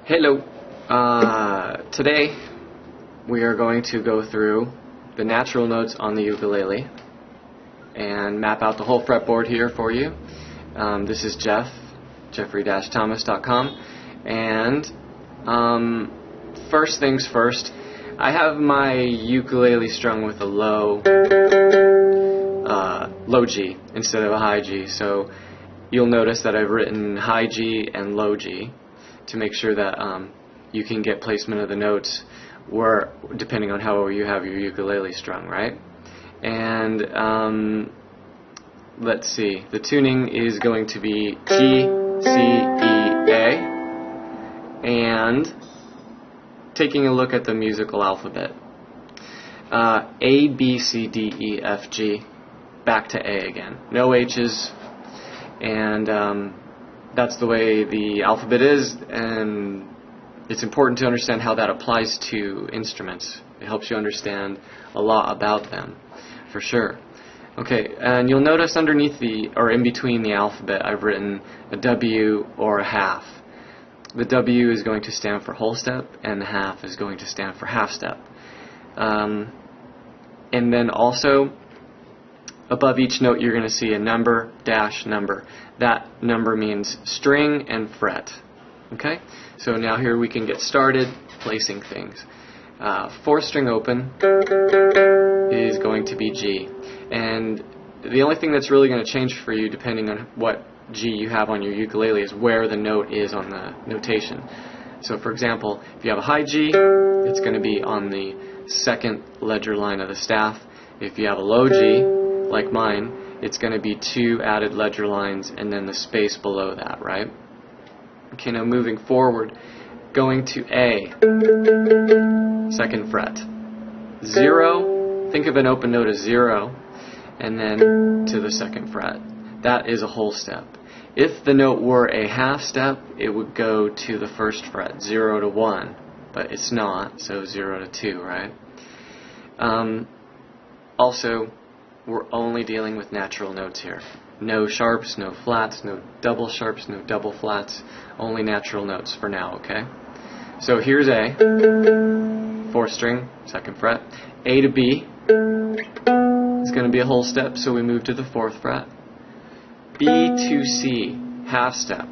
Hello. Today we are going to go through the natural notes on the ukulele and map out the whole fretboard here for you. This is Jeff, Jeffrey-Thomas.com, and first things first, I have my ukulele strung with a low G instead of a high G, so you'll notice that I've written high G and low G to make sure that you can get placement of the notes where, depending on how you have your ukulele strung, right? And let's see, the tuning is going to be G, C, E, A, and taking a look at the musical alphabet, A, B, C, D, E, F, G, back to A again, no H's, and that's the way the alphabet is, and it's important to understand how that applies to instruments. It helps you understand a lot about them, for sure. Okay, and you'll notice underneath or in between the alphabet, I've written a W or a half. The W is going to stand for whole step, and the half is going to stand for half step. And then also, above each note you're going to see a number, dash, number. That number means string and fret. Okay? So now here we can get started placing things. 4th string open is going to be G. And the only thing that's really going to change for you, depending on what G you have on your ukulele, is where the note is on the notation. So for example, if you have a high G, it's going to be on the 2nd ledger line of the staff. If you have a low G, like mine, it's going to be 2 added ledger lines and then the space below that, right? Okay, now moving forward, going to A, 2nd fret. 0, think of an open note as 0, and then to the 2nd fret. That is a whole step. If the note were a half step, it would go to the 1st fret, 0 to 1, but it's not, so 0 to 2, right? Also, we're only dealing with natural notes here. No sharps, no flats, no double sharps, no double flats, only natural notes for now, okay? So here's A, 4th string, 2nd fret. A to B is going to be a whole step, so we move to the 4th fret. B to C, half step.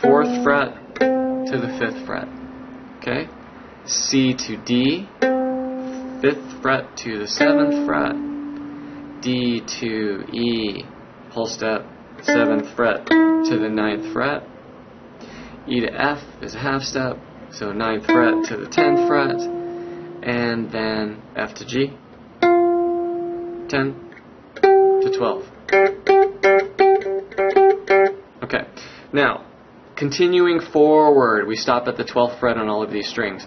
4th fret to the 5th fret, okay? C to D, 5th fret to the 7th fret. D to E, whole step, 7th fret to the 9th fret. E to F is a half step, so 9th fret to the 10th fret, and then F to G, 10 to 12. Okay, now, continuing forward, we stop at the 12th fret on all of these strings.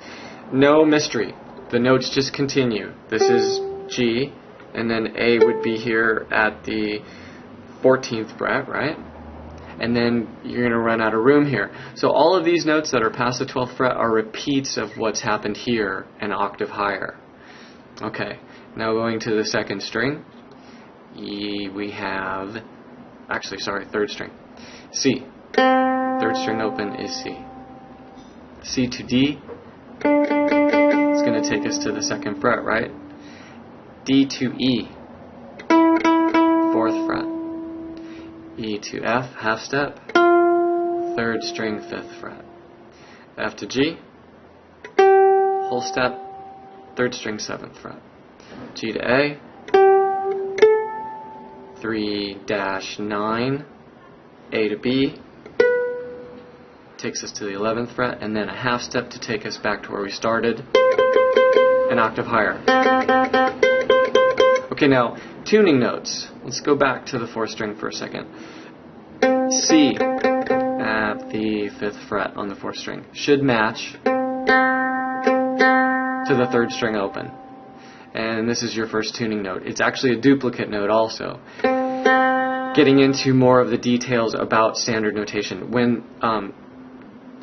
No mystery, the notes just continue. This is G, and then A would be here at the 14th fret, right? And then you're going to run out of room here. So all of these notes that are past the 12th fret are repeats of what's happened here, an octave higher. Okay, now going to the 2nd string, we have, actually, sorry, 3rd string, C. 3rd string open is C. C to D, it's going to take us to the 2nd fret, right? D to E, 4th fret. E to F, half step. 3rd string, 5th fret. F to G, whole step. 3rd string, 7th fret. G to A, 3-9. A to B, takes us to the 11th fret, and then a half step to take us back to where we started, an octave higher. Okay, now, tuning notes. Let's go back to the 4th string for a second. C at the 5th fret on the 4th string should match to the 3rd string open. And this is your first tuning note. It's actually a duplicate note also. Getting into more of the details about standard notation.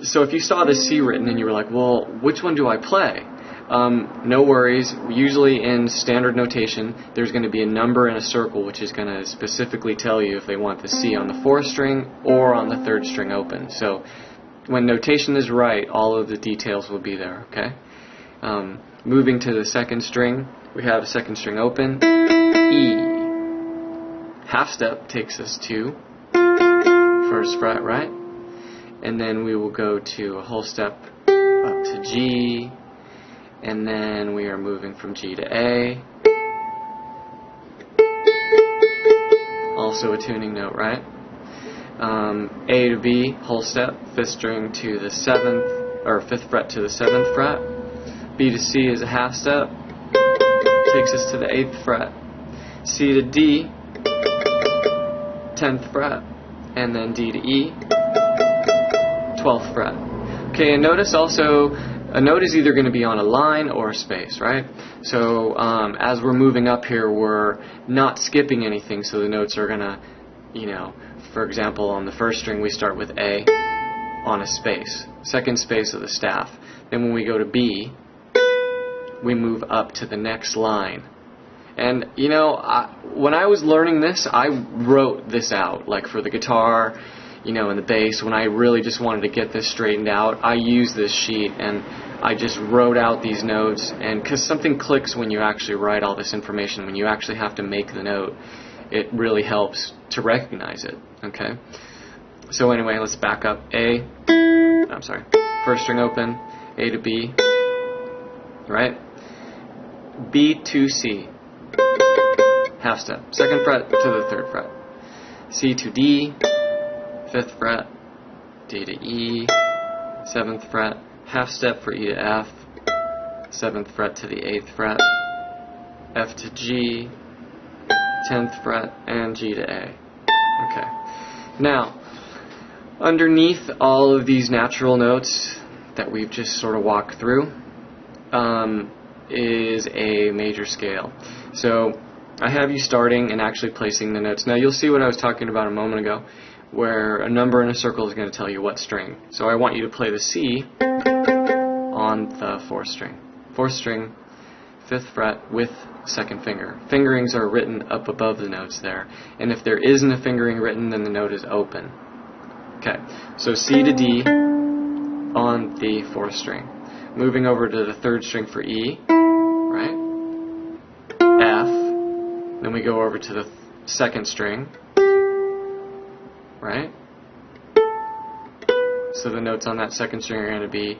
So if you saw the C written and you were like, well, which one do I play? No worries. Usually in standard notation, there's going to be a number in a circle which is going to specifically tell you if they want the C on the 4th string or on the 3rd string open. So when notation is right, all of the details will be there, okay? Moving to the second string, we have second string open, E. Half step takes us to first fret, right? And then we will go to a whole step up to G, and then we are moving from G to A. Also a tuning note, right? A to B, whole step, fifth string to the fifth fret to the seventh fret. B to C is a half step, takes us to the 8th fret. C to D, 10th fret, and then D to E, 12th fret. Okay, and notice also a note is either going to be on a line or a space, right? So as we're moving up here, we're not skipping anything, so the notes are going to, for example, on the first string we start with A on a space, second space of the staff. Then when we go to B, we move up to the next line. And when I was learning this, I wrote this out, like for the guitar, and the bass. When I really just wanted to get this straightened out, I used this sheet and I just wrote out these notes. And because something clicks when you actually write all this information, when you actually have to make the note, it really helps to recognize it. Okay. So anyway, let's back up. First string open, A to B, right? B to C, half step, second fret to the third fret. C to D, 5th fret, D to E, 7th fret, half step for E to F, 7th fret to the 8th fret, F to G, 10th fret, and G to A. Okay. Now, underneath all of these natural notes that we've just sort of walked through is a major scale. So I have you starting and actually placing the notes. Now you'll see what I was talking about a moment ago, where a number in a circle is going to tell you what string. So I want you to play the C on the 4th string. 4th string, 5th fret with second finger. Fingerings are written up above the notes there. And if there isn't a fingering written, then the note is open. Okay, so C to D on the 4th string. Moving over to the 3rd string for E, right? F. Then we go over to the 2nd string, right? So the notes on that 2nd string are going to be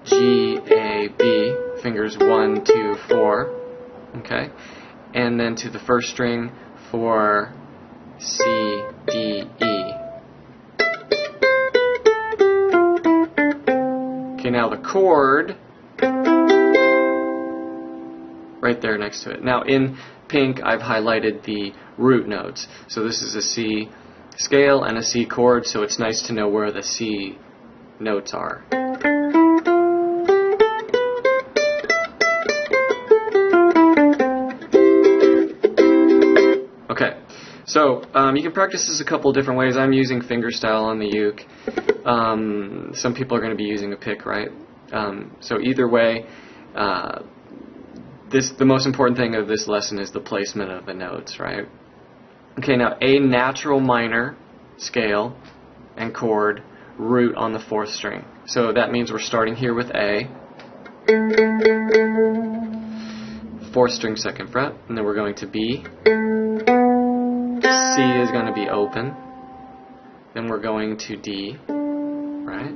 G, A, B, fingers 1, 2, 4, okay? And then to the 1st string for C, D, E. Okay, now the chord, right there next to it. Now in pink I've highlighted the root notes. So this is a C scale and a C chord, so it's nice to know where the C notes are. Okay, so you can practice this a couple different ways. I'm using fingerstyle on the uke. Some people are going to be using a pick, right? So either way, the most important thing of this lesson is the placement of the notes, right? Okay, now A natural minor scale and chord, root on the 4th string. So that means we're starting here with A, 4th string 2nd fret, and then we're going to B. C is going to be open. Then we're going to D, right?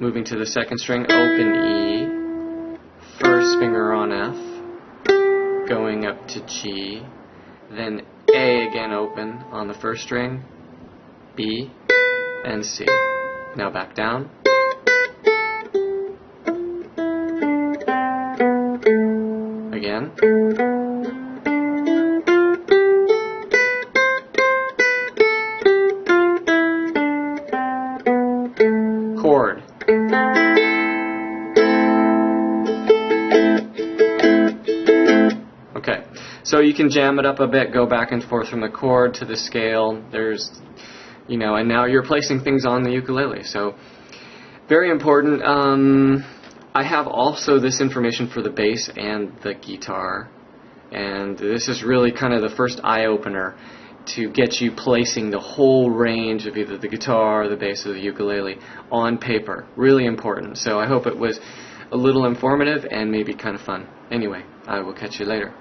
Moving to the 2nd string, open E, 1st finger on F, going up to G, then A again open on the 1st string, B, and C. Now back down. Again. Chord. Okay, so you can jam it up a bit, go back and forth from the chord to the scale. There's, and now you're placing things on the ukulele. So, very important. I have also this information for the bass and the guitar, and this is really kind of the first eye-opener. to get you placing the whole range of either the guitar or the bass or the ukulele on paper. Really important. So I hope it was a little informative and maybe kind of fun. Anyway, I will catch you later.